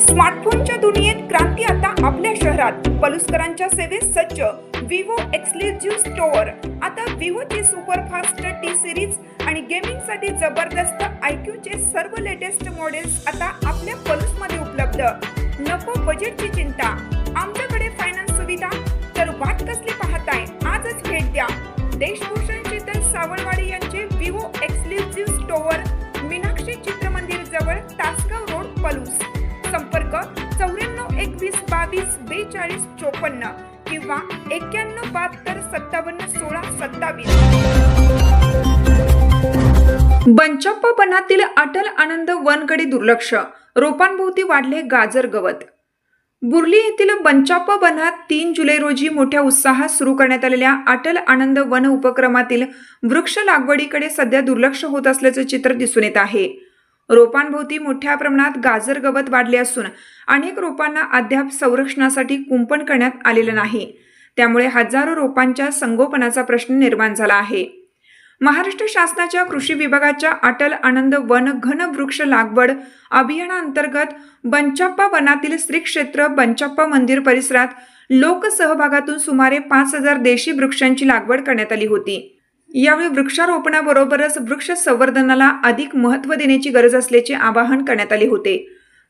स्मार्टफोनच्या दुनियेत क्रांती आता आपल्या शहरात. पलुसकरांच्या सेवेत सज्ज विवो एक्सक्लुझिव्ह स्टोअर. आता विवोची सुपरफास्ट टी सिरीज आणि गेमिंगसाठी जबरदस्त आयक्यूचे सर्व लेटेस्ट मॉडेल्स आता आपल्या पलुसमध्ये उपलब्ध. नको बजेटची चिंता, आमच्याकडे फायनान्स सुविधा. तर वाट कसली पाहताय, आजच भेट द्या. देशभूषण शीतल सावळवाडी यांचे Vivo exclusive store, Meenakshi Chitramandir जवळ, तासगाव रोड, पलूस. संपर्क 94 21 22 42 54 किंवा 91 72 57 16 27. बंचाप्पा वनातील अटल आनंद वनकडे दुर्लक्ष, रोपांभोवती वाढले गाजर गवत. बुर्ली येथील बंचाप्पा वनात 3 जुलै रोजी मोठ्या उत्साहात सुरू करण्यात आलेल्या अटल आनंद वन उपक्रमातील वृक्ष लागवडीकडे सध्या दुर्लक्ष होत असल्याचं चित्र दिसून येत आहे. रोपांभोवती मोठ्या प्रमाणात गाजर गवत वाढले असून अनेक रोपांना अद्याप संरक्षणासाठी कुंपण करण्यात आलेलं नाही. त्यामुळे हजारो रोपांच्या संगोपनाचा प्रश्न निर्माण झाला आहे. महाराष्ट्र शासनाच्या कृषी विभागाच्या अटल आनंद वन घन वृक्ष लागवड अभियानांतर्गत बंचाप्पा वनातील श्री क्षेत्र बंचाप्पा मंदिर परिसरात लोकसहभागातून सुमारे 5000 देशी वृक्षांची लागवड करण्यात आली होती. यावेळी वृक्षारोपणाबरोबरच वृक्ष संवर्धनाला अधिक महत्त्व देण्याची गरज असल्याचे आवाहन करण्यात आले होते.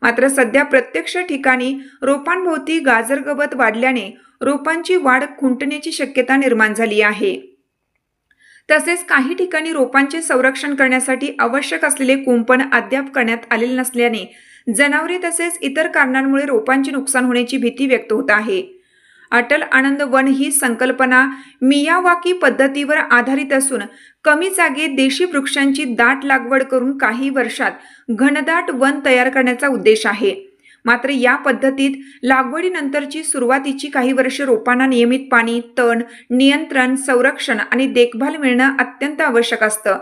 मात्र सध्या प्रत्यक्ष ठिकाणी रोपांभोवती गाजर गवत वाढल्याने रोपांची वाढ खुंटण्याची शक्यता निर्माण झाली आहे. तसेच काही ठिकाणी रोपांचे संरक्षण करण्यासाठी आवश्यक असलेले कुंपण अद्याप करण्यात आलेले नसल्याने जनावरे तसेच इतर कारणांमुळे रोपांचे नुकसान होण्याची भीती व्यक्त होत आहे. अटल आनंद वन ही संकल्पना मियावाकी पद्धतीवर आधारित असून कमी जागेत देशी वृक्षांची दाट लागवड करून काही वर्षात घनदाट वन तयार करण्याचा उद्देश आहे. मात्र या पद्धतीत लागवडीनंतरची सुरुवातीची काही वर्षे रोपांना नियमित पाणी, तण, नियंत्रण, संरक्षण आणि देखभाल मिळणं अत्यंत आवश्यक असतं.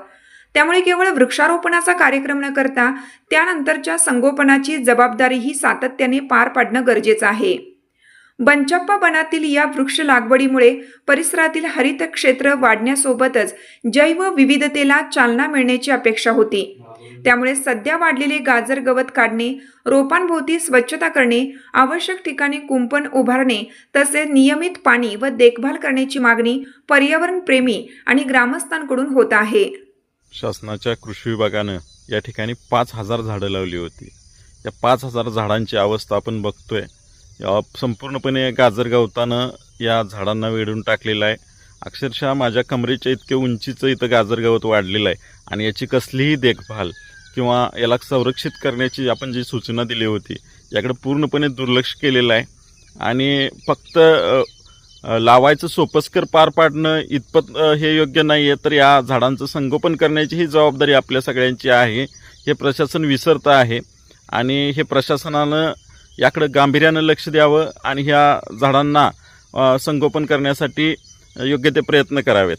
त्यामुळे केवळ वृक्षारोपणाचा कार्यक्रम न करता त्यानंतरच्या संगोपनाची जबाबदारीही सातत्याने पार पाडणं गरजेचं आहे. बंचाप्पा वनातील या वृक्ष लागवडीमुळे परिसरातील हरित क्षेत्र वाढण्यासोबतच जैव विविधतेला चालना मिळण्याची अपेक्षा होती. त्यामुळे सध्या वाढलेले गाजर गवत काढणे, रोपांभोवती स्वच्छता करणे, आवश्यक ठिकाणी कुंपण उभारणे तसेच नियमित पाणी व देखभाल करण्याची मागणी पर्यावरण प्रेमी आणि ग्रामस्थांकडून होत आहे. शासनाच्या कृषी विभागानं या ठिकाणी 5000 झाडं लावली होती. या 5000 झाडांची अवस्था आपण बघतोय. संपूर्णपणे गाजर गवतानं या झाडांना वेढून टाकलेलं आहे. अक्षरशः माझ्या कमरेच्या इतके उंचीचं इथं गाजर गवत वाढलेलं आहे आणि याची कसलीही देखभाल किंवा याला संरक्षित करण्याची आपण जी सूचना दिली होती याकडे पूर्णपणे दुर्लक्ष केलेलं आहे. आणि फक्त लावायचं सोपस्कर पार पाडणं इतपत हे योग्य नाही आहे, तर या झाडांचं संगोपन करण्याची ही जबाबदारी आपल्या सगळ्यांची आहे. हे प्रशासन विसरतं आहे आणि हे प्रशासनानं याकडे गांभीर्यानं लक्ष द्यावं आणि ह्या झाडांना संगोपन करण्यासाठी योग्य ते प्रयत्न करावेत.